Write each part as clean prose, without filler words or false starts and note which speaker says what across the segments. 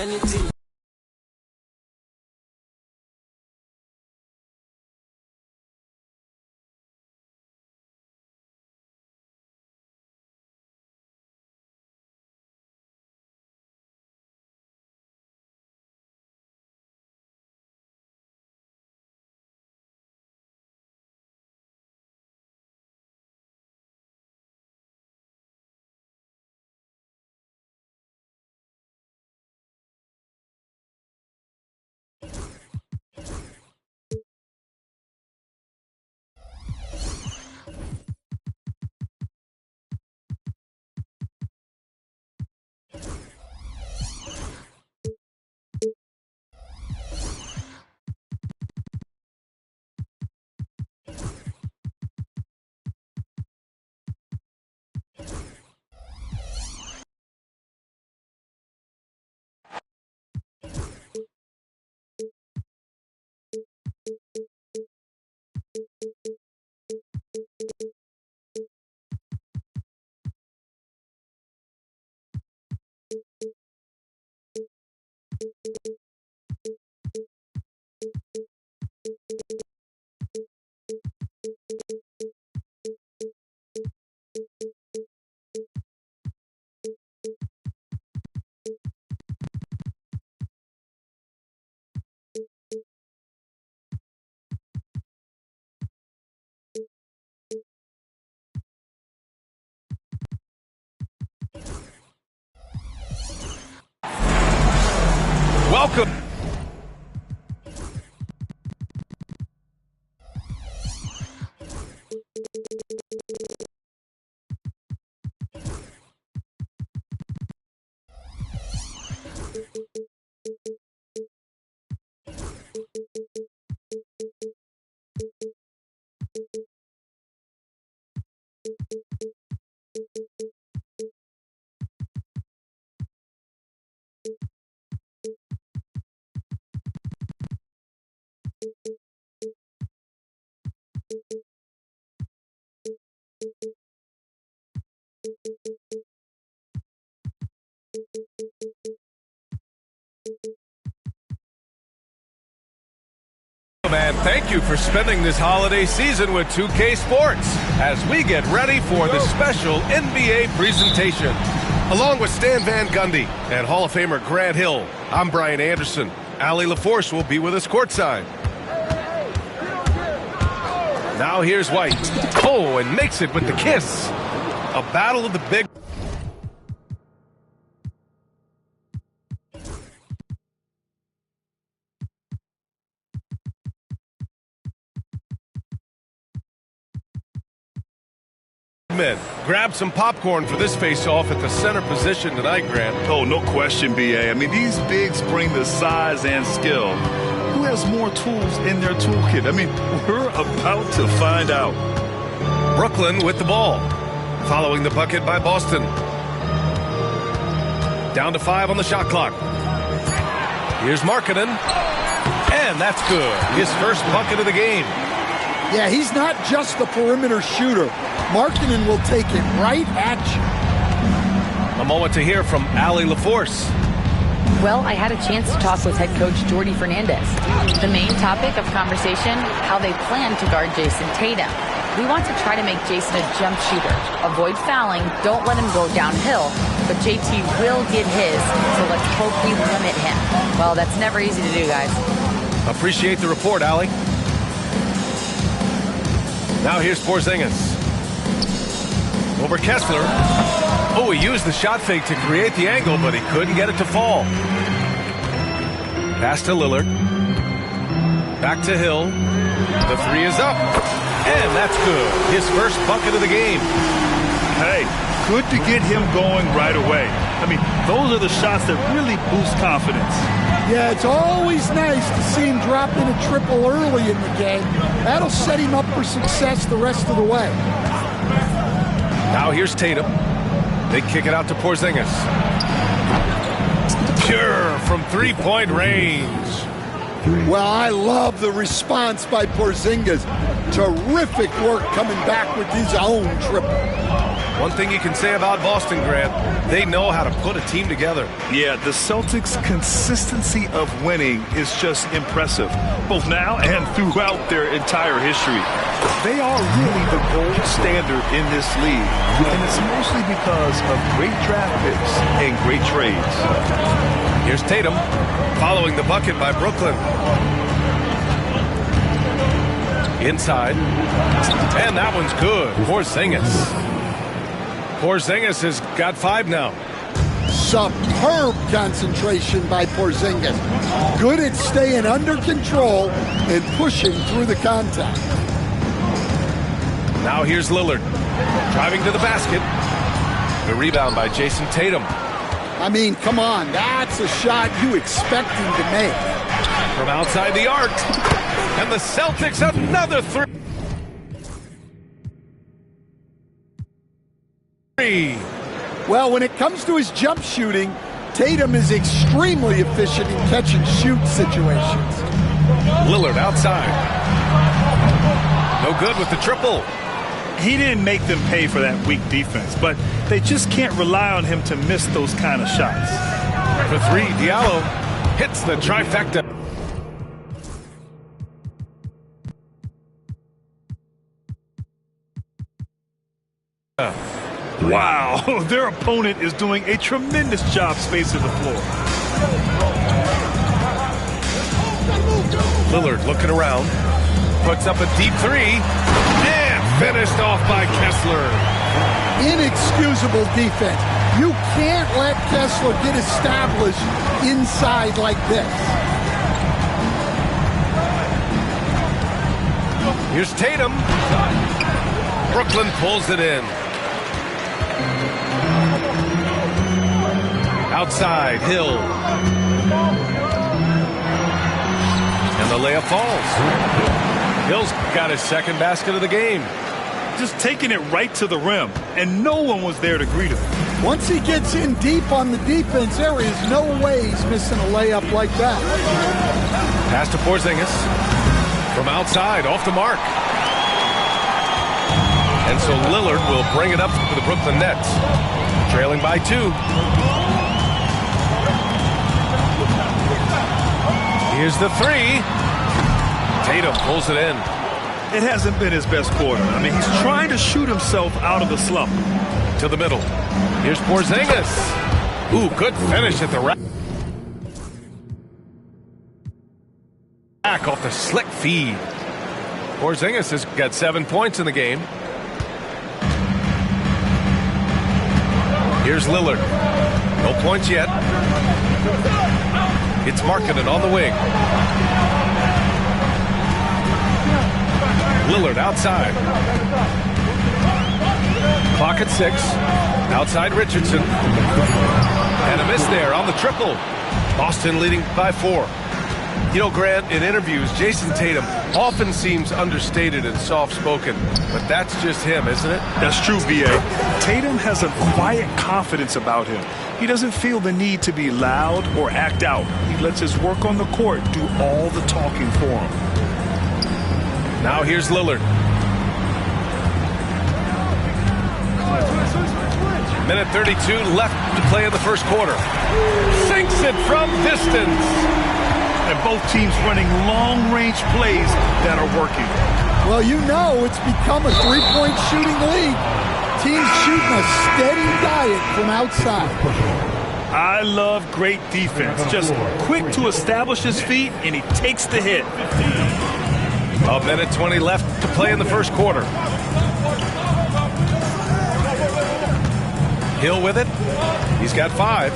Speaker 1: anything.
Speaker 2: Welcome. And thank you for spending this holiday season with 2K Sports as we get ready for the special NBA presentation. Along with Stan Van Gundy and Hall of Famer Grant Hill, I'm Brian Anderson. Ali LaForce will be with us courtside. Now here's White. Oh, and makes it with the kiss. A battle of the big... Grab some popcorn for this face-off at the center position tonight, Grant.
Speaker 3: Oh, no question, B.A. I mean, these bigs bring the size and skill. Who has more tools in their toolkit? I mean, we're about to find out.
Speaker 2: Brooklyn with the ball. Following the bucket by Boston. Down to 5 on the shot clock. Here's Markkanen. And that's good. His first bucket of the game.
Speaker 4: Yeah, he's not just a perimeter shooter. Markkanen will take it right at you.
Speaker 2: A moment to hear from Ali LaForce.
Speaker 5: Well, I had a chance to talk with head coach Jordi Fernandez. The main topic of conversation, how they plan to guard Jason Tatum. We want to try to make Jason a jump shooter. Avoid fouling, don't let him go downhill, but JT will get his, so let's hope we limit him. Well, that's never easy to do, guys.
Speaker 2: Appreciate the report, Ali. Now here's Porzingis. Over Kessler. Oh, he used the shot fake to create the angle, but he couldn't get it to fall. Pass to Lillard. Back to Hill. The three is up. And that's good. His first bucket of the game.
Speaker 3: Hey, good to get him going right away. I mean, those are the shots that really boost confidence.
Speaker 4: Yeah, it's always nice to see him drop in a triple early in the game. That'll set him up for success the rest of the way.
Speaker 2: Now here's Tatum. They kick it out to Porzingis. Pure from three-point range.
Speaker 4: Well, I love the response by Porzingis. Terrific work coming back with his own triple.
Speaker 2: One thing you can say about Boston, Grant, they know how to put a team together.
Speaker 3: Yeah, the Celtics' consistency of winning is just impressive, both now and throughout their entire history. They are really the gold standard in this league, and it's mostly because of great draft picks and great trades.
Speaker 2: Here's Tatum following the bucket by Brooklyn. Inside. And that one's good. Porzingis has got 5 now.
Speaker 4: Superb concentration by Porzingis. Good at staying under control and pushing through the contact.
Speaker 2: Now here's Lillard driving to the basket. The rebound by Jason Tatum.
Speaker 4: I mean, come on, that's a shot you expect him to make.
Speaker 2: From outside the arc. And the Celtics another 3.
Speaker 4: Well, when it comes to his jump shooting, Tatum is extremely efficient in catch-and-shoot situations.
Speaker 2: Lillard outside. No good with the triple.
Speaker 3: He didn't make them pay for that weak defense, but they just can't rely on him to miss those kind of shots.
Speaker 2: For 3, Diallo hits the trifecta.
Speaker 3: Wow, their opponent is doing a tremendous job spacing the floor.
Speaker 2: Lillard looking around, puts up a deep 3, and finished off by Kessler.
Speaker 4: Inexcusable defense. You can't let Kessler get established inside like this.
Speaker 2: Here's Tatum. Brooklyn pulls it in. Outside, Hill. And the layup falls. Hill's got his second basket of the game.
Speaker 3: Just taking it right to the rim, and no one was there to greet him.
Speaker 4: Once he gets in deep on the defense, there is no way he's missing a layup like that.
Speaker 2: Pass to Porzingis. From outside, off the mark. And so Lillard will bring it up for the Brooklyn Nets. Trailing by 2. Here's the 3. Tatum pulls it in.
Speaker 3: It hasn't been his best quarter. I mean, he's trying to shoot himself out of the slump.
Speaker 2: To the middle. Here's Porzingis. Ooh, good finish at the rack. Back off the slick feed. Porzingis has got 7 points in the game. Here's Lillard. No points yet. It's Markkanen on the wing. Lillard outside. Clock at 6. Outside Richardson. And a miss there on the triple. Boston leading by 4. You know, Grant, in interviews, Jason Tatum often seems understated and soft-spoken, but that's just him, isn't it?
Speaker 3: That's true, V.A. Tatum has a quiet confidence about him. He doesn't feel the need to be loud or act out. He lets his work on the court do all the talking for him.
Speaker 2: Now here's Lillard. Minute 32 left to play in the first quarter. Sinks it from distance.
Speaker 3: And both teams running long-range plays that are working.
Speaker 4: Well, you know it's become a three-point shooting league. Teams shooting a steady diet from outside.
Speaker 3: I love great defense. Just quick to establish his feet, and he takes the hit.
Speaker 2: A minute 20 left to play in the first quarter. Hill with it. He's got 5.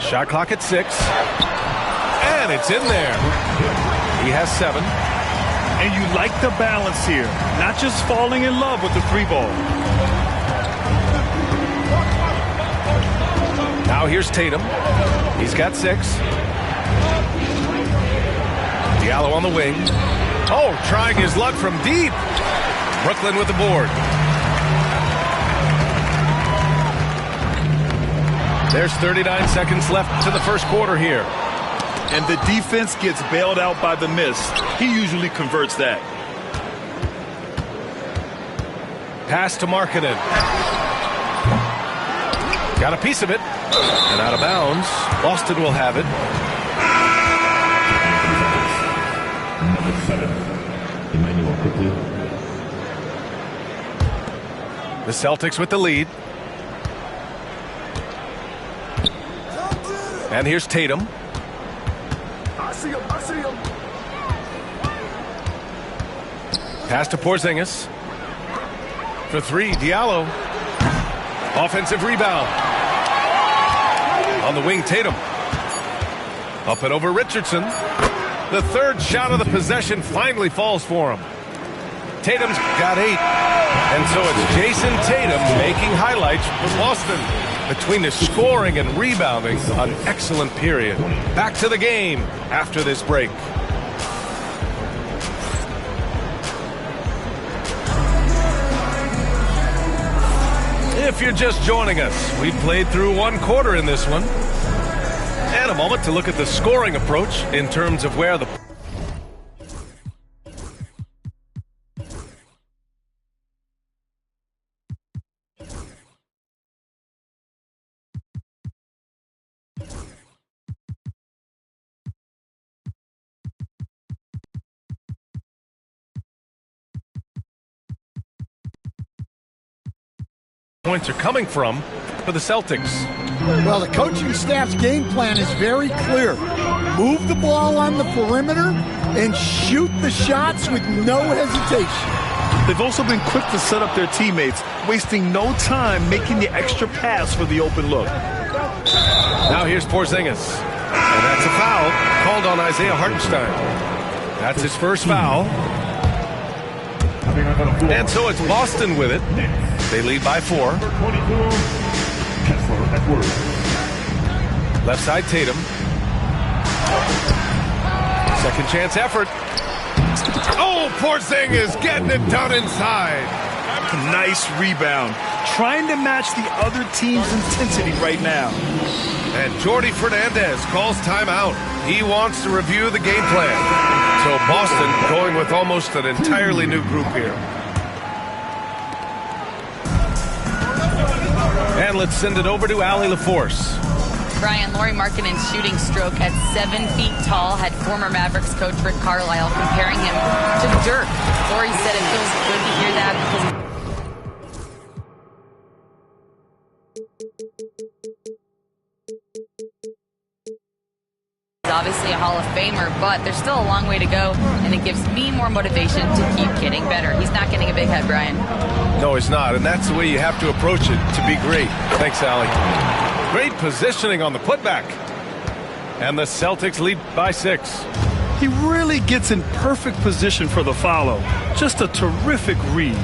Speaker 2: Shot clock at 6. And it's in there. He has 7.
Speaker 3: And you like the balance here. Not just falling in love with the 3 ball.
Speaker 2: Now here's Tatum. He's got 6. Diallo on the wing. Oh, trying his luck from deep. Brooklyn with the board. There's 39 seconds left to the first quarter here.
Speaker 3: and the defense gets bailed out by the miss. He usually converts that.
Speaker 2: Pass to Markkanen. Got a piece of it. And out of bounds. Boston will have it.
Speaker 1: Emmanuel quickly.
Speaker 2: The Celtics with the lead. And here's Tatum.
Speaker 3: I see him.
Speaker 2: Pass to Porzingis. For three, Diallo. Offensive rebound. On the wing, Tatum. Up and over Richardson. The third shot of the possession finally falls for him. Tatum's got 8. And so it's Jason Tatum making highlights for Boston. Between the scoring and rebounding, an excellent period. Back to the game after this break. If you're just joining us, we played through 1 quarter in this one. And a moment to look at the scoring approach in terms of where the points are coming from for the Celtics.
Speaker 4: Well, the coaching staff's game plan is very clear. Move the ball on the perimeter and shoot the shots with no hesitation.
Speaker 3: They've also been quick to set up their teammates, wasting no time making the extra pass for the open look.
Speaker 2: Now here's Porzingis. And that's a foul called on Isaiah Hartenstein. That's his first foul. And so it's Boston with it. They lead by 4. Left side, Tatum. Second chance effort. Oh, Porzingis getting it done inside.
Speaker 3: Nice rebound. Trying to match the other team's intensity right now.
Speaker 2: And Jordi Fernandez calls timeout. He wants to review the game plan. So Boston going with almost an entirely new group here. And let's send it over to Allie LaForce.
Speaker 5: Brian, Lauri Markkanen's shooting stroke at 7 feet tall had former Mavericks coach Rick Carlisle comparing him to Dirk. Lauri said it feels good to hear that because he's obviously a Hall of Famer, but there's still a long way to go, and it gives me more motivation to keep getting better. He's not getting a big head, Brian.
Speaker 2: No, he's not, and that's the way you have to approach it to be great. Thanks, Allie. Great positioning on the putback. And the Celtics lead by 6.
Speaker 3: He really gets in perfect position for the follow. Just a terrific read.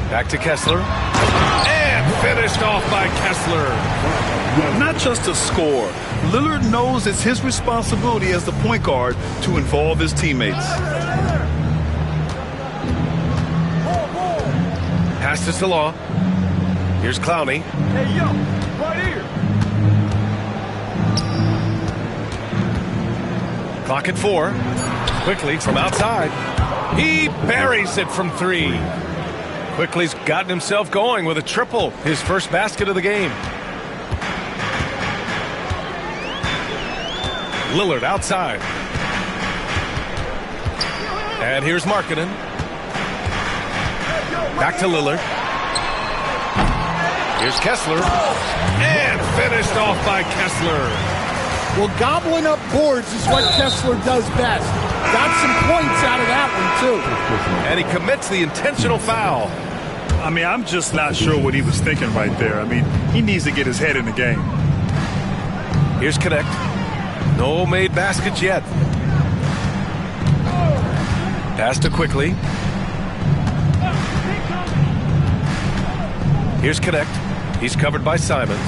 Speaker 2: Back to Kessler. And finished off by Kessler.
Speaker 3: Not just a score. Lillard knows it's his responsibility as the point guard to involve his teammates.
Speaker 2: Pass to Salah. Here's Clowney.
Speaker 3: Hey, yo, right here.
Speaker 2: Clock at 4. Quickly from outside. He buries it from 3. Quickly's gotten himself going with a triple. His first basket of the game. Lillard outside. And here's Markkanen. Back to Lillard. Here's Kessler. And finished off by Kessler.
Speaker 4: Well, gobbling up boards is what Kessler does best. Got some points out of that one, too.
Speaker 2: And he commits the intentional foul.
Speaker 3: I mean, I'm just not sure what he was thinking right there. I mean, he needs to get his head in the game.
Speaker 2: Here's Connect. No made baskets yet. Pass to Quickly. Here's Connect. He's covered by Simons.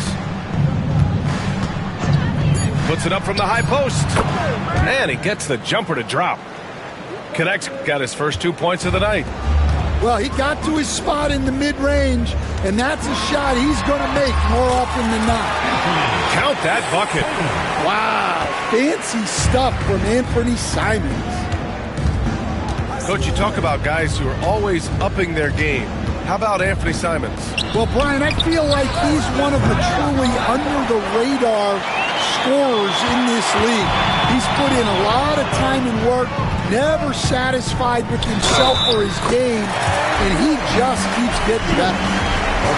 Speaker 2: Puts it up from the high post. And he gets the jumper to drop. Connect's got his first 2 points of the night.
Speaker 4: Well, he got to his spot in the mid-range, and that's a shot he's going to make more often than not.
Speaker 2: Count that bucket.
Speaker 4: Wow, fancy stuff from Anthony Simons.
Speaker 2: Coach, you talk about guys who are always upping their game. How about Anthony Simons?
Speaker 4: Well, Brian, I feel like he's one of the truly under-the-radar scorers in this league. He's put in a lot of time and work, never satisfied with himself or his game, and he just keeps getting better.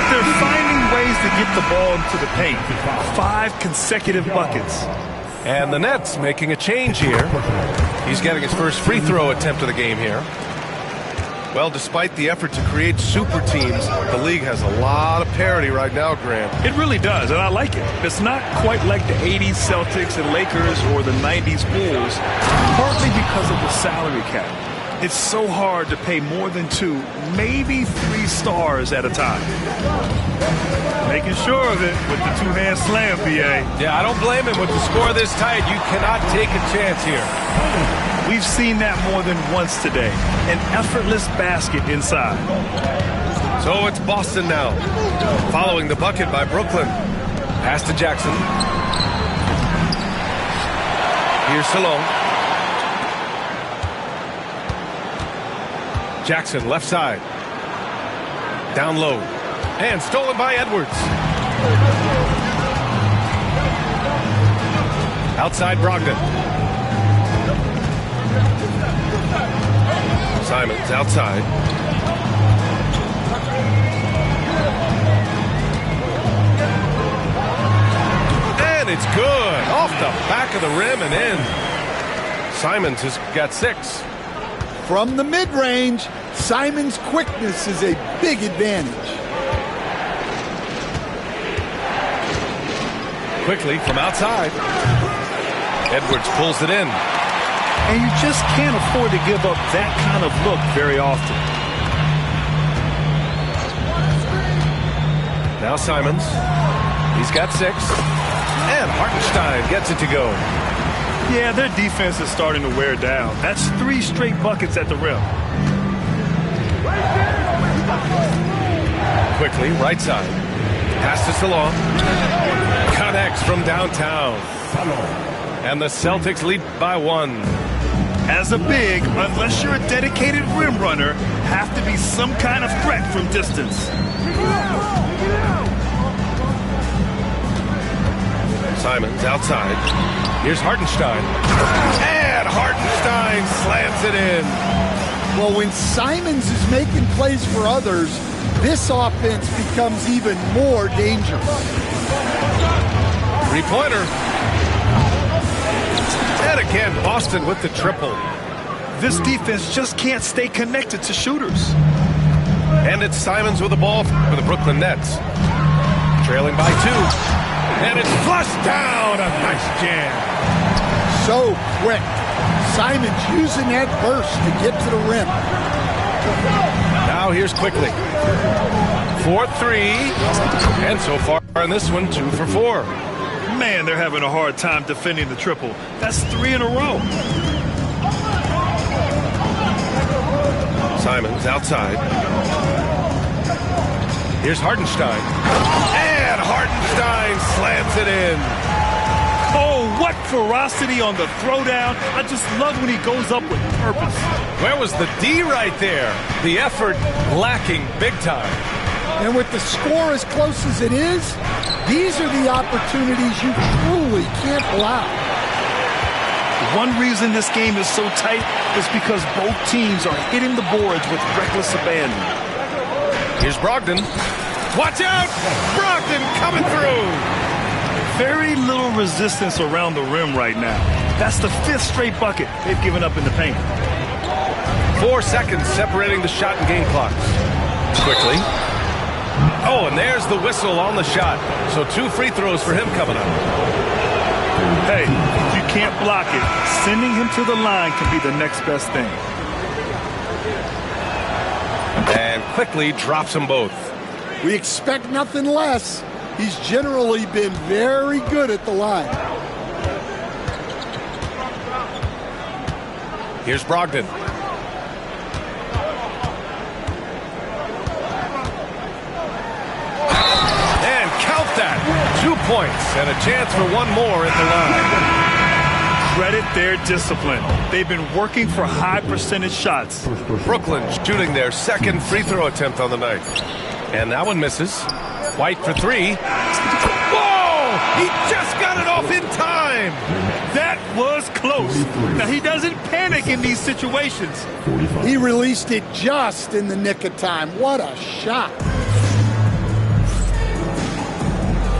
Speaker 3: They're finding ways to get the ball into the paint. 5 consecutive buckets.
Speaker 2: And the Nets making a change here. He's getting his first free throw attempt of the game here. Well, despite the effort to create super teams, the league has a lot of parity right now, Grant.
Speaker 3: It really does, and I like it. It's not quite like the 80s Celtics and Lakers or the 90s Bulls, partly because of the salary cap. It's so hard to pay more than 2, maybe 3 stars at a time. Making sure of it with the 2-hand slam, B.A.
Speaker 2: Yeah, I don't blame him. With the score this tight, you cannot take a chance here.
Speaker 3: We've seen that more than once today. An effortless basket inside.
Speaker 2: So it's Boston now, following the bucket by Brooklyn. Pass to Jackson. Here's Salon. Jackson, left side. Down low. And stolen by Edwards. Outside Brogdon. Simons outside. And it's good. Off the back of the rim and in. Simons has got 6.
Speaker 4: From the mid-range, Simons' quickness is a big advantage.
Speaker 2: Quickly from outside. Edwards pulls it in.
Speaker 3: And you just can't afford to give up that kind of look very often.
Speaker 2: Now Simons. He's got 6. And Hartenstein gets it to go.
Speaker 3: Yeah, their defense is starting to wear down. That's 3 straight buckets at the rim.
Speaker 2: Quickly, right side. Pass to Salon. Connects from downtown. And the Celtics lead by 1.
Speaker 3: As a big, unless you're a dedicated rim runner, have to be some kind of threat from distance.
Speaker 2: Simons outside. Here's Hartenstein. And Hartenstein slams it in.
Speaker 4: Well, when Simons is making plays for others, this offense becomes even more dangerous.
Speaker 2: 3-pointer. And again, Boston with the triple.
Speaker 3: This defense just can't stay connected to shooters.
Speaker 2: And it's Simons with the ball for the Brooklyn Nets. Trailing by 2. And it's flushed down. A nice jam.
Speaker 4: So quick. Simons using that burst to get to the rim.
Speaker 2: Now here's Quickly. 4-3. And so far in this one, 2 for 4.
Speaker 3: Man, they're having a hard time defending the triple. That's 3 in a row.
Speaker 2: Simons outside. Here's Hartenstein. And Hartenstein slams it in.
Speaker 3: Oh, what ferocity on the throwdown. I just love when he goes up with purpose.
Speaker 2: Where was the D right there? The effort lacking big time.
Speaker 4: And with the score as close as it is, these are the opportunities you truly can't allow.
Speaker 3: One reason this game is so tight is because both teams are hitting the boards with reckless abandon.
Speaker 2: Here's Brogdon. Watch out! Brogdon coming through!
Speaker 3: Very little resistance around the rim right now. That's the 5th straight bucket they've given up in the paint.
Speaker 2: 4 seconds separating the shot and game clocks. Quickly. Oh, and there's the whistle on the shot. So 2 free throws for him coming up.
Speaker 3: Hey, if you can't block it, sending him to the line can be the next best thing.
Speaker 2: And Quickly drops them both.
Speaker 4: We expect nothing less. He's generally been very good at the line.
Speaker 2: Here's Brogdon. 2 points and a chance for one more at the line.
Speaker 3: Credit their discipline. They've been working for high percentage shots.
Speaker 2: Brooklyn shooting their second free throw attempt on the night. And that one misses. White for three. Whoa! He just got it off in time.
Speaker 3: That was close. Now, he doesn't panic in these situations.
Speaker 4: He released it just in the nick of time. What a shot.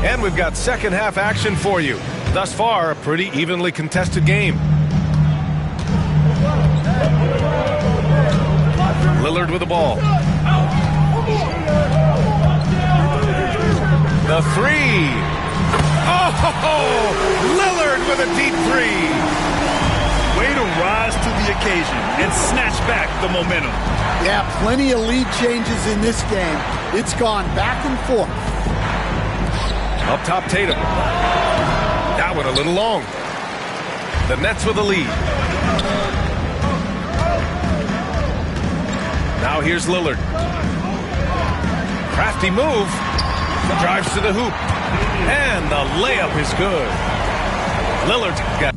Speaker 2: And we've got second half action for you. Thus far, a pretty evenly contested game. Lillard with the ball. The three. Oh, Lillard with a deep three.
Speaker 3: Way to rise to the occasion and snatch back the momentum.
Speaker 4: Yeah, plenty of lead changes in this game. It's gone back and forth.
Speaker 2: Up top, Tatum. That one a little long. The Nets with the lead. Now here's Lillard. Crafty move. Drives to the hoop. And the layup is good. Lillard's got...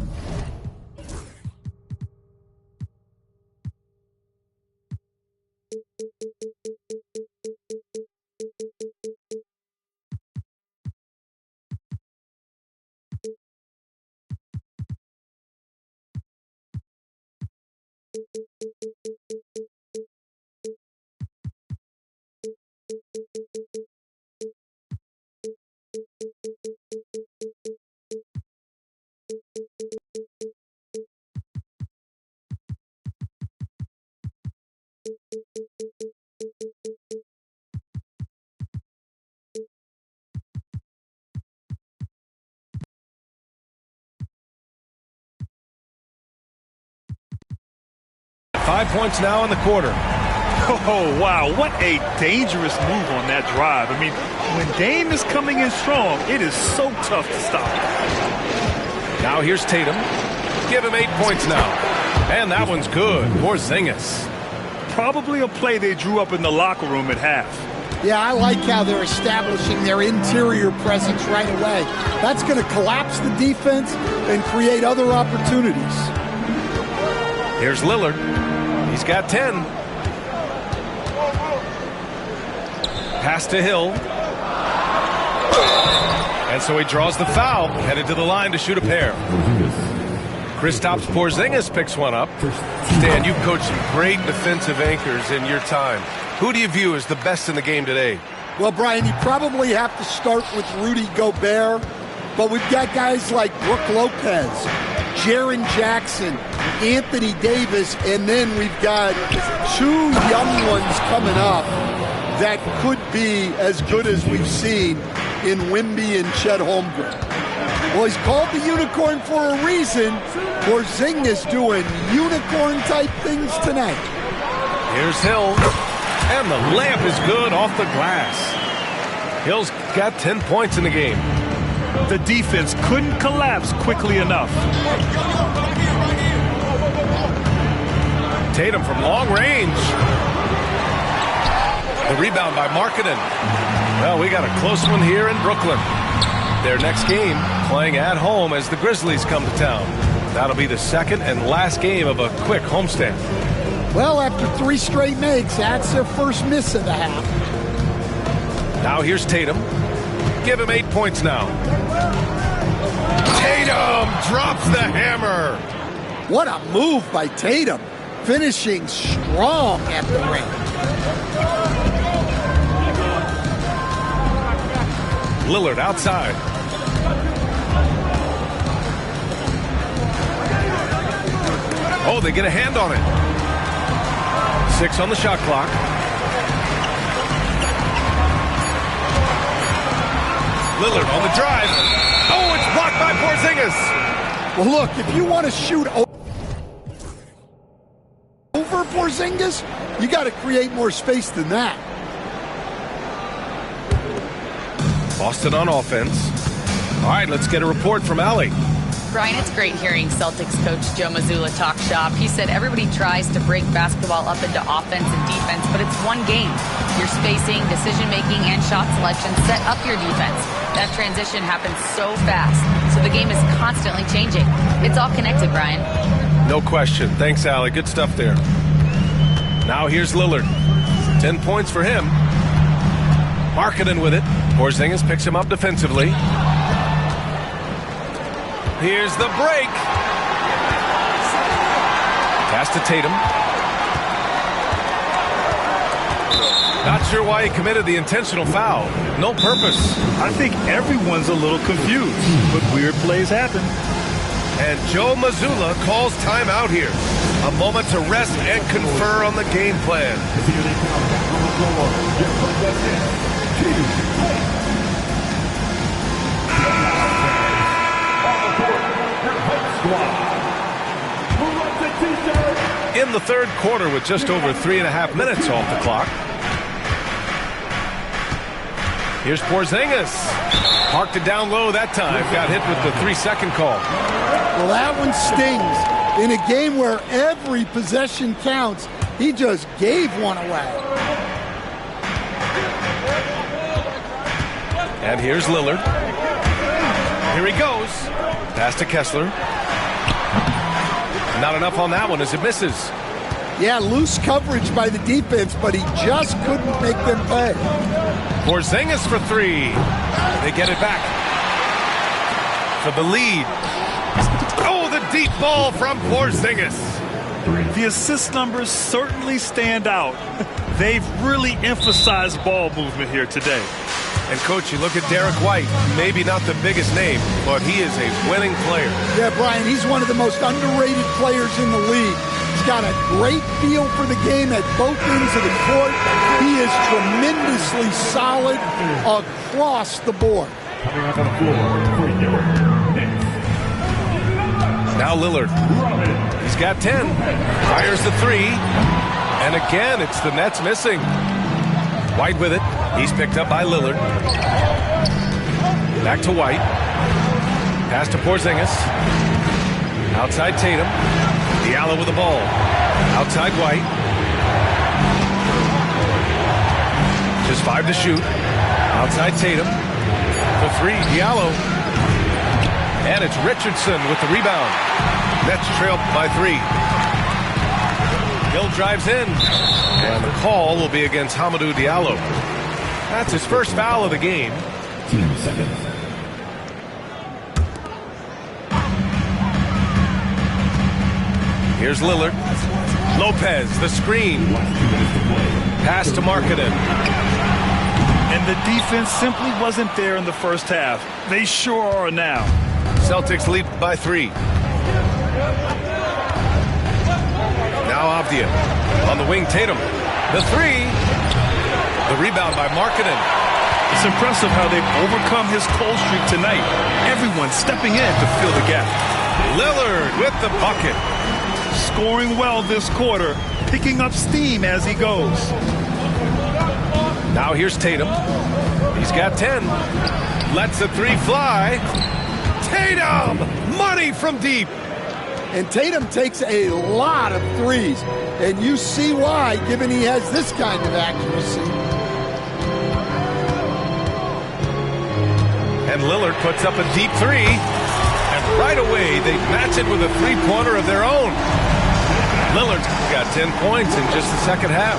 Speaker 2: .5 points now in the quarter.
Speaker 3: Oh, wow. What a dangerous move on that drive. I mean, when Dame is coming in strong, it is so tough to stop.
Speaker 2: Now here's Tatum. Give him 8 points now. And that one's good. Porzingis.
Speaker 3: Probably a play they drew up in the locker room at half.
Speaker 4: Yeah, I like how they're establishing their interior presence right away. That's going to collapse the defense and create other opportunities.
Speaker 2: Here's Lillard. He's got 10. Pass to Hill. And so he draws the foul, headed to the line to shoot a pair. Kristaps Porzingis picks one up. Dan, you've coached some great defensive anchors in your time. Who do you view as the best in the game today?
Speaker 4: Well, Brian, you probably have to start with Rudy Gobert, but we've got guys like Brook Lopez, Jaren Jackson, Anthony Davis, and then we've got two young ones coming up that could be as good as we've seen in Wemby and Chet Holmgren. Well, he's called the unicorn for a reason. Porzingis doing unicorn-type things tonight.
Speaker 2: Here's Hill, and the layup is good off the glass. Hill's got 10 points in the game.
Speaker 3: The defense couldn't collapse quickly enough.
Speaker 2: Tatum from long range. The rebound by Markkanen. Well, we got a close one here in Brooklyn. Their next game playing at home as the Grizzlies come to town. That'll be the second and last game of a quick homestand.
Speaker 4: Well, after 3 straight makes, that's their first miss of the half.
Speaker 2: Now here's Tatum. Give him 8 points now. Tatum drops the hammer.
Speaker 4: What a move by Tatum. Finishing strong at the ring.
Speaker 2: Lillard outside. Oh, they get a hand on it. 6 on the shot clock. Lillard on the drive. Oh, it's blocked by Porzingis.
Speaker 4: Well, look, if you want to shoot over Porzingis, you got to create more space than that.
Speaker 2: Boston on offense. All right, let's get a report from Allie.
Speaker 5: Brian, it's great hearing Celtics coach Joe Mazzulla talk shop. He said everybody tries to break basketball up into offense and defense, but it's one game. Your spacing, decision-making, and shot selection set up your defense. That transition happens so fast, so the game is constantly changing. It's all connected, Brian.
Speaker 2: No question. Thanks, Allie. Good stuff there. Now here's Lillard. 10 points for him. Markkanen with it. Porzingis picks him up defensively. Here's the break. Pass to Tatum. Not sure why he committed the intentional foul. No purpose.
Speaker 3: I think everyone's a little confused, but weird plays happen.
Speaker 2: And Joe Mazzulla calls timeout here. A moment to rest and confer on the game plan. In the third quarter with just over 3.5 minutes off the clock. Here's Porzingis. Parked it down low that time. Got hit with the 3-second call.
Speaker 4: Well, that one stings. In a game where every possession counts, he just gave one away.
Speaker 2: And here's Lillard. Here he goes. Pass to Kessler. Not enough on that one as it misses.
Speaker 4: Yeah, loose coverage by the defense, but he just couldn't make them pay.
Speaker 2: Porzingis for three. They get it back for the lead. Oh, the deep ball from Porzingis.
Speaker 3: The assist numbers certainly stand out. They've really emphasized ball movement here today.
Speaker 2: And, Coach, you look at Derek White, maybe not the biggest name, but he is a winning player.
Speaker 4: Yeah, Brian, he's one of the most underrated players in the league. He's got a great feel for the game at both ends of the court. He is tremendously solid across the board.
Speaker 2: Now Lillard. He's got 10. Fires the three. And again, it's the Nets missing. White with it. He's picked up by Lillard. Back to White. Pass to Porzingis. Outside Tatum. Diallo with the ball. Outside White. Just 5 to shoot. Outside Tatum. For three, Diallo. And it's Richardson with the rebound. Nets trail by 3. Hill drives in. And the call will be against Hamidou Diallo. That's his first foul of the game.
Speaker 1: 2 seconds.
Speaker 2: Here's Lillard. Lopez, the screen. Pass to Markkanen.
Speaker 3: And the defense simply wasn't there in the first half. They sure are now.
Speaker 2: Celtics lead by 3. Now Avdia. On the wing, Tatum. The three. The rebound by Markkanen.
Speaker 3: It's impressive how they've overcome his cold streak tonight. Everyone stepping in to fill the gap.
Speaker 2: Lillard with the bucket.
Speaker 3: Scoring well this quarter, picking up steam as he goes.
Speaker 2: Now here's Tatum. He's got 10. Lets the three fly. Tatum! Money from deep.
Speaker 4: And Tatum takes a lot of threes. And you see why, given he has this kind of accuracy.
Speaker 2: And Lillard puts up a deep three. And right away, they match it with a three-pointer of their own. Lillard's got 10 points in just the second half.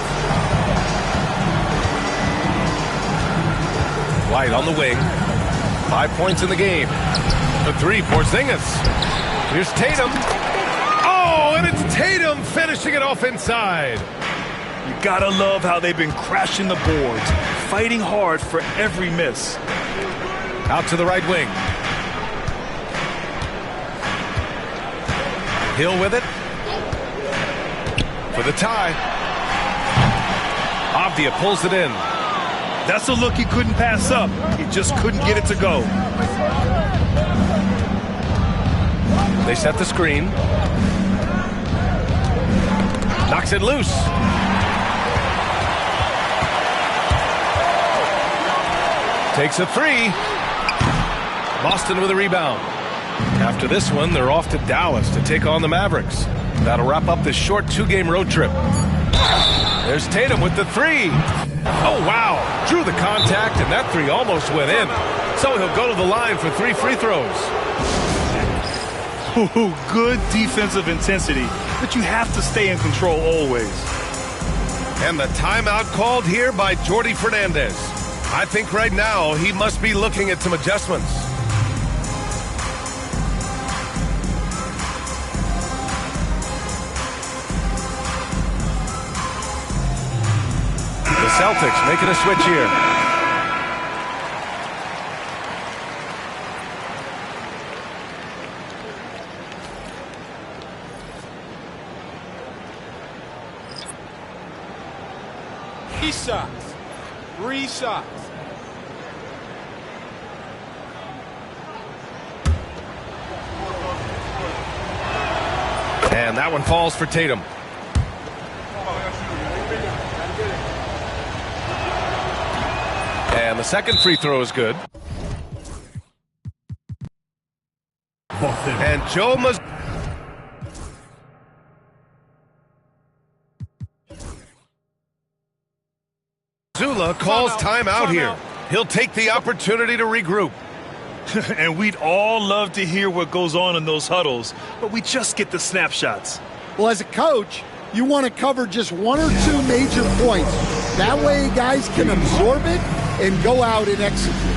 Speaker 2: White on the wing. 5 points in the game. The three, Porzingis. Here's Tatum. Oh, and it's Tatum finishing it off inside.
Speaker 3: You gotta love how they've been crashing the boards, fighting hard for every miss.
Speaker 2: Out to the right wing. Hill with it. For the tie. Avdia pulls it in.
Speaker 3: That's a look he couldn't pass up. He just couldn't get it to go.
Speaker 2: They set the screen. Knocks it loose. Takes a three. Boston with a rebound. After this one, they're off to Dallas to take on the Mavericks. That'll wrap up this short two-game road trip. There's Tatum with the three. Oh, wow. Drew the contact, and that three almost went in. So he'll go to the line for 3 free throws.
Speaker 3: Ooh, good defensive intensity, but you have to stay in control always.
Speaker 2: And the timeout called here by Jordy Fernandez. I think right now he must be looking at some adjustments. The Celtics making a switch here.
Speaker 6: Shots. 3 shots.
Speaker 2: And that one falls for Tatum. And the second free throw is good. And Joe Mazzulla calls timeout here. He'll take the opportunity to regroup.
Speaker 3: And we'd all love to hear what goes on in those huddles, but we just get the snapshots.
Speaker 4: Well, as a coach, you want to cover just 1 or 2 major points. That way guys can absorb it and go out and execute.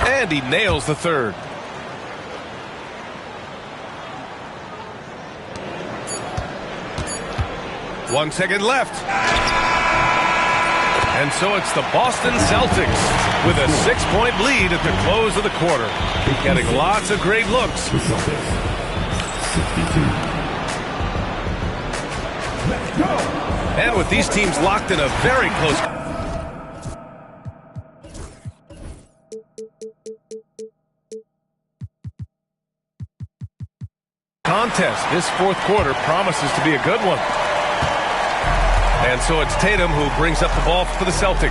Speaker 2: And he nails the third. One second left. And so it's the Boston Celtics with a 6-point lead at the close of the quarter. Getting lots of great looks.
Speaker 1: The Celtics, 62. Let's go!
Speaker 2: And with these teams locked in a very close contest, this fourth quarter promises to be a good one. And so it's Tatum who brings up the ball for the Celtics.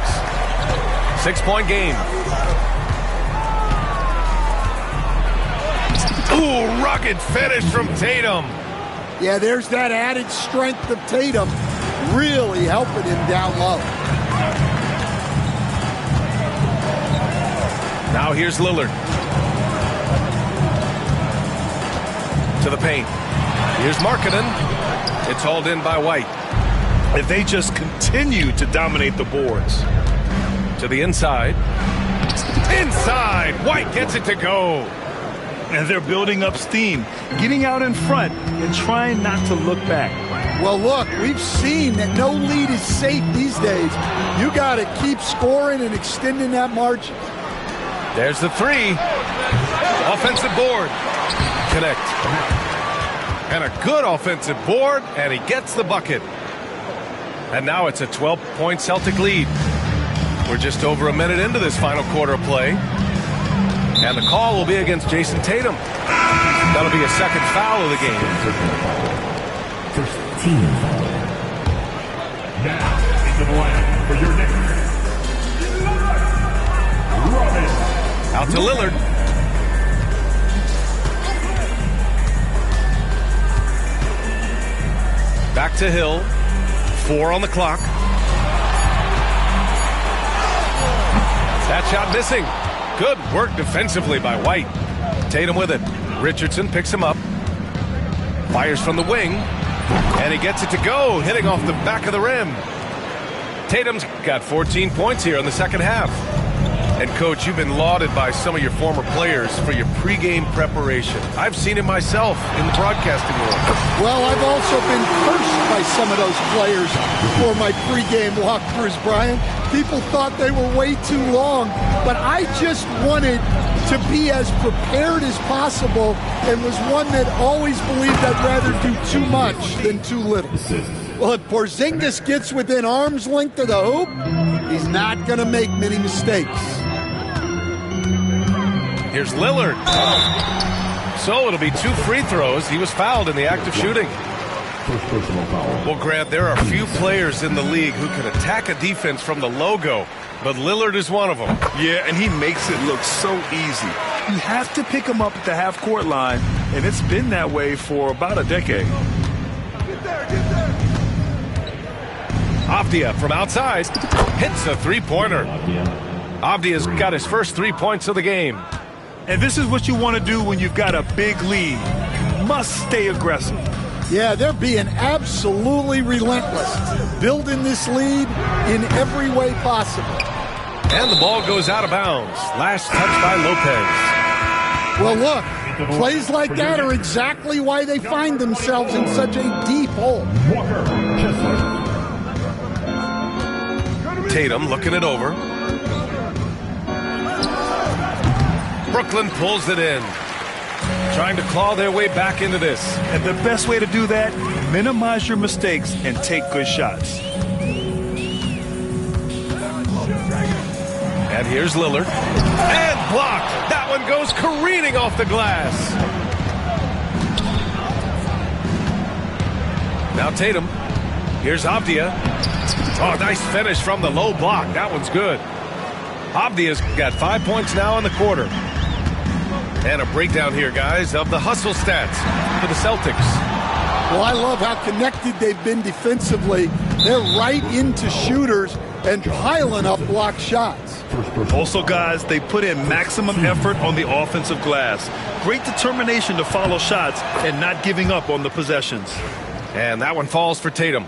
Speaker 2: 6-point game. Ooh, rugged finish from Tatum.
Speaker 4: Yeah, there's that added strength of Tatum really helping him down low.
Speaker 2: Now here's Lillard. To the paint. Here's Markkanen. It's hauled in by White.
Speaker 3: And they just continue to dominate the boards.
Speaker 2: To the inside. Inside! White gets it to go.
Speaker 3: And they're building up steam, getting out in front and trying not to look back.
Speaker 4: Well, look, we've seen that no lead is safe these days. You got to keep scoring and extending that margin.
Speaker 2: There's the three. Offensive board. Connect. And a good offensive board, and he gets the bucket. And now it's a 12-point Celtic lead. We're just over a minute into this final quarter of play. And the call will be against Jason Tatum. That'll be a second foul of the game.
Speaker 1: First team foul. Now into the line for your next.
Speaker 2: Out to Lillard. Back to Hill. 4 on the clock. That shot missing. Good work defensively by White. Tatum with it. Richardson picks him up. Fires from the wing. And he gets it to go, hitting off the back of the rim. Tatum's got 14 points here in the second half. And, Coach, you've been lauded by some of your former players for your pregame preparation. I've seen it myself in the broadcasting world.
Speaker 4: Well, I've also been cursed by some of those players for my pregame walkthroughs, Brian. People thought they were way too long, but I just wanted to be as prepared as possible and was one that always believed I'd rather do too much than too little. Well, if Porzingis gets within arm's length of the hoop, he's not going to make many mistakes.
Speaker 2: Here's Lillard. So it'll be 2 free throws. He was fouled in the act of shooting. Well, Grant, there are few players in the league who can attack a defense from the logo, but Lillard is one of them.
Speaker 3: Yeah, and he makes it look so easy. You have to pick him up at the half-court line, and it's been that way for about a decade.
Speaker 2: Avdia from outside hits a three-pointer. Avdia's got his first 3 points of the game.
Speaker 3: And this is what you want to do when you've got a big lead. You must stay aggressive.
Speaker 4: Yeah, they're being absolutely relentless, building this lead in every way possible.
Speaker 2: And the ball goes out of bounds. Last touch by Lopez.
Speaker 4: Well, look, plays like that are exactly why they find themselves in such a deep hole.
Speaker 2: Tatum looking it over. Brooklyn pulls it in. Trying to claw their way back into this.
Speaker 3: And the best way to do that, minimize your mistakes and take good shots.
Speaker 2: And here's Lillard. And blocked. That one goes careening off the glass. Now Tatum. Here's Avdia. Oh, nice finish from the low block. That one's good. Avdia's got 5 points now in the quarter. And a breakdown here, guys, of the hustle stats for the Celtics.
Speaker 4: Well, I love how connected they've been defensively. They're right into shooters and piling up block shots.
Speaker 3: Also, guys, they put in maximum effort on the offensive glass. Great determination to follow shots and not giving up on the possessions.
Speaker 2: And that one falls for Tatum.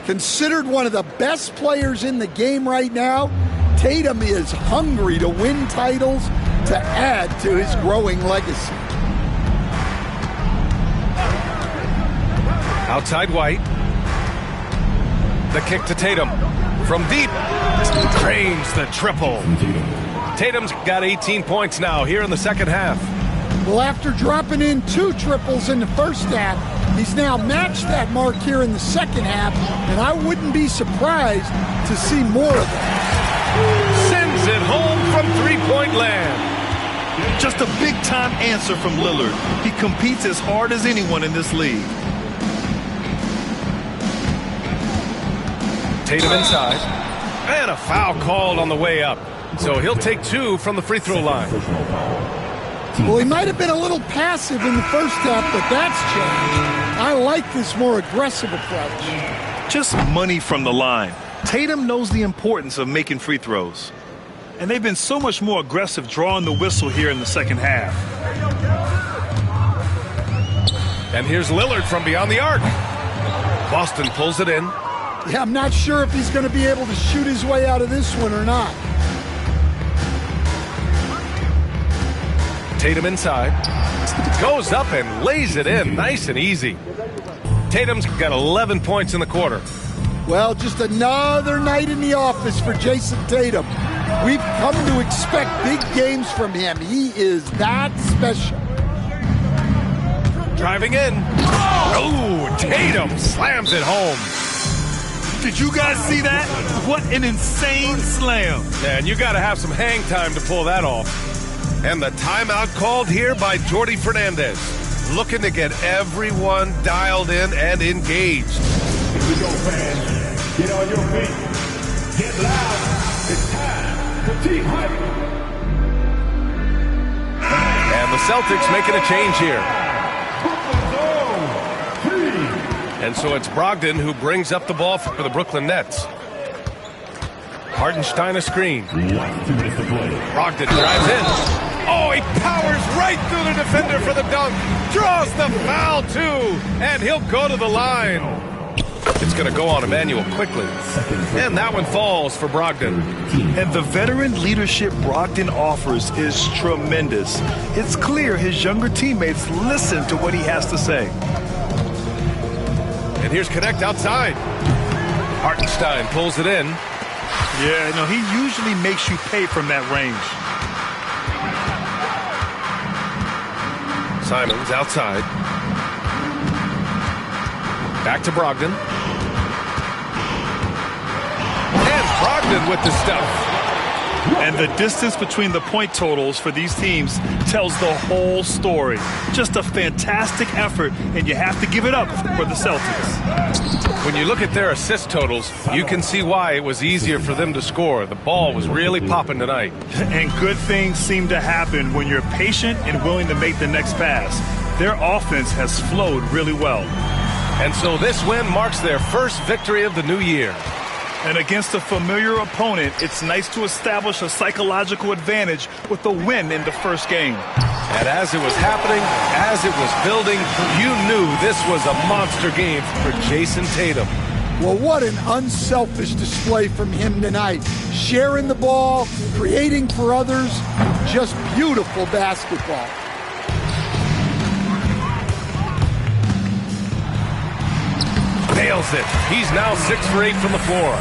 Speaker 4: Considered one of the best players in the game right now, Tatum is hungry to win titles to add to his growing legacy.
Speaker 2: Outside White. The kick to Tatum. From deep. Drains the triple. Tatum's got 18 points now here in the second half.
Speaker 4: Well, after dropping in 2 triples in the first half, he's now matched that mark here in the second half, and I wouldn't be surprised to see more of that.
Speaker 2: Sends it home from three-point land.
Speaker 3: Just a big-time answer from Lillard. He competes as hard as anyone in this league.
Speaker 2: Tatum inside. And a foul called on the way up. So he'll take 2 from the free throw line.
Speaker 4: Well, he might have been a little passive in the first half, but that's changed. I like this more aggressive approach.
Speaker 3: Just money from the line. Tatum knows the importance of making free throws. And they've been so much more aggressive drawing the whistle here in the second half.
Speaker 2: And here's Lillard from beyond the arc. Boston pulls it in.
Speaker 4: Yeah, I'm not sure if he's going to be able to shoot his way out of this one or not.
Speaker 2: Tatum inside. Goes up and lays it in. Nice and easy. Tatum's got 11 points in the quarter.
Speaker 4: Well, just another night in the office for Jason Tatum. We've come to expect big games from him. He is that special.
Speaker 2: Driving in. Oh, Tatum slams it home.
Speaker 3: Did you guys see that? What an insane slam.
Speaker 2: Man, you got to have some hang time to pull that off. And the timeout called here by Jordy Fernandez. Looking to get everyone dialed in and engaged.
Speaker 1: Here we go, fans. Get on your feet. Get loud. It's time for team hype.
Speaker 2: And the Celtics making a change here. And so it's Brogdon who brings up the ball for the Brooklyn Nets. Hartenstein a screen. Brogdon drives in. Oh, he powers right through the defender for the dunk. Draws the foul, too. And he'll go to the line. It's going to go on Emmanuel quickly. And that one falls for Brogdon.
Speaker 3: And the veteran leadership Brogdon offers is tremendous. It's clear his younger teammates listen to what he has to say.
Speaker 2: And here's Connect outside. Hartenstein pulls it in.
Speaker 3: Yeah, no, he usually makes you pay from that range.
Speaker 2: Simons outside. Back to Brogdon. And Brogdon with the stuff.
Speaker 3: And the distance between the point totals for these teams tells the whole story. Just a fantastic effort, and you have to give it up for the Celtics.
Speaker 2: When you look at their assist totals, you can see why it was easier for them to score. The ball was really popping tonight.
Speaker 3: And good things seem to happen when you're patient and willing to make the next pass. Their offense has flowed really well.
Speaker 2: And so this win marks their first victory of the new year.
Speaker 3: And against a familiar opponent, it's nice to establish a psychological advantage with a win in the first game.
Speaker 2: And as it was happening, as it was building, you knew this was a monster game for Jason Tatum.
Speaker 4: Well, what an unselfish display from him tonight. Sharing the ball, creating for others, just beautiful basketball.
Speaker 2: Nails it. He's now 6 for 8 from the floor.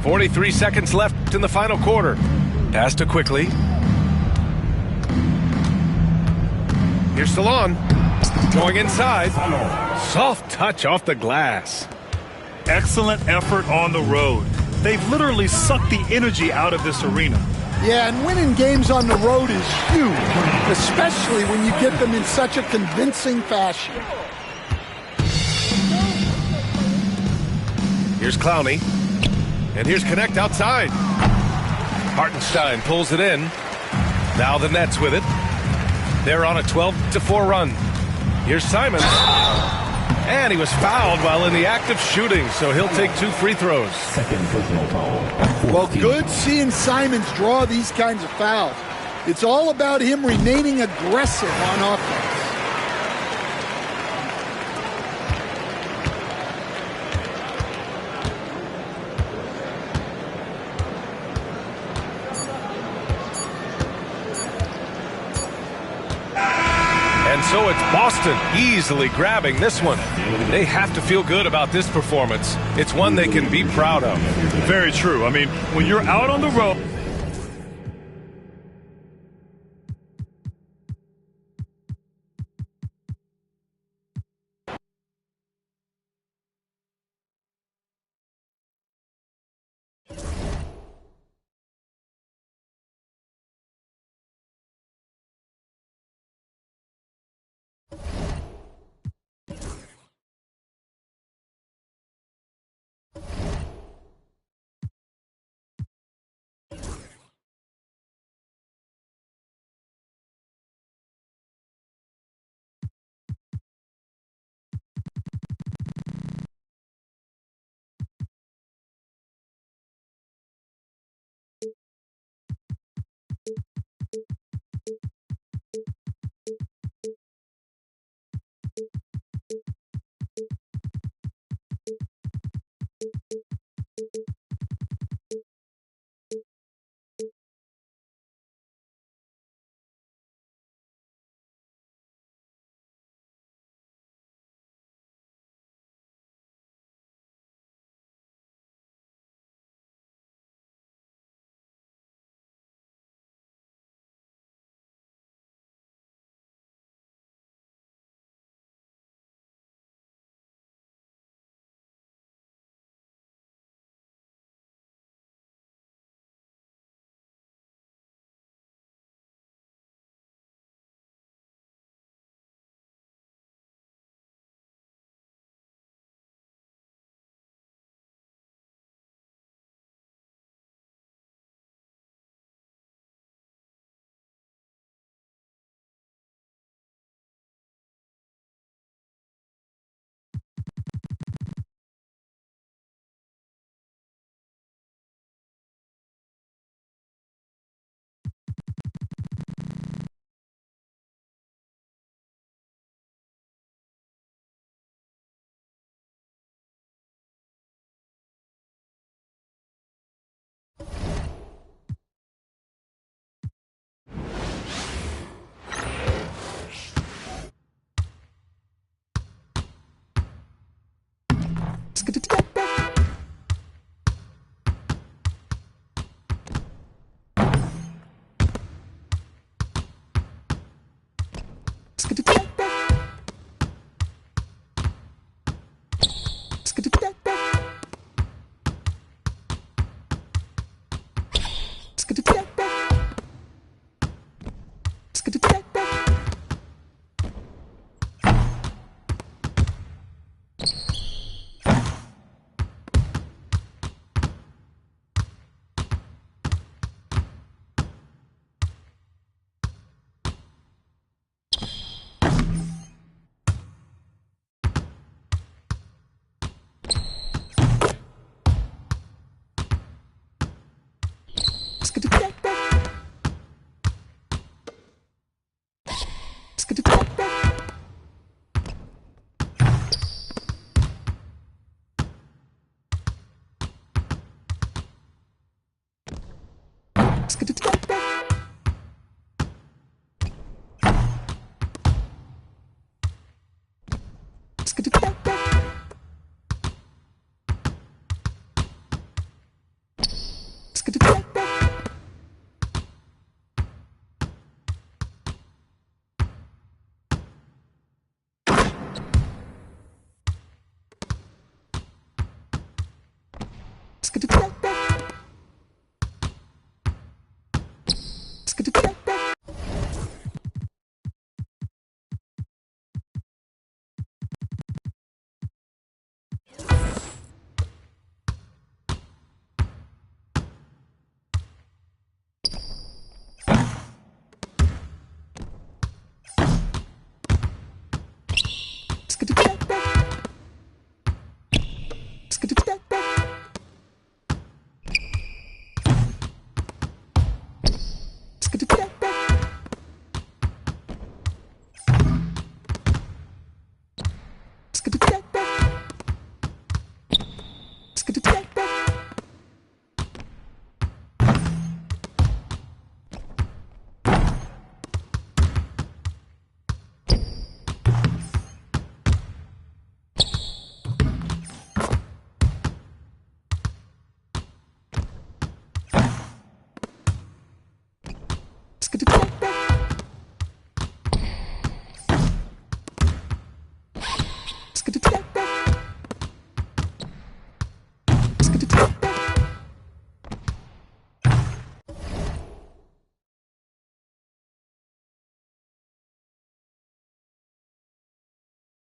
Speaker 2: 43 seconds left in the final quarter. Pass to Quickly. Here's Salon. Going inside. Soft touch off the glass.
Speaker 3: Excellent effort on the road. They've literally sucked the energy out of this arena.
Speaker 4: Yeah, and winning games on the road is huge, especially when you get them in such a convincing fashion.
Speaker 2: Here's Clowney. And here's Connect outside. Hartenstein pulls it in. Now the Nets with it. They're on a 12-4 run. Here's Simons. And he was fouled while in the act of shooting, so he'll take 2 free throws.
Speaker 1: Second personal foul.
Speaker 4: Well, good seeing Simons draw these kinds of fouls. It's all about him remaining aggressive on offense.
Speaker 2: And so it's Boston easily grabbing this one. They have to feel good about this performance. It's one they can be proud of.
Speaker 3: Very true. I mean, when you're out on the road,
Speaker 4: Skidoo.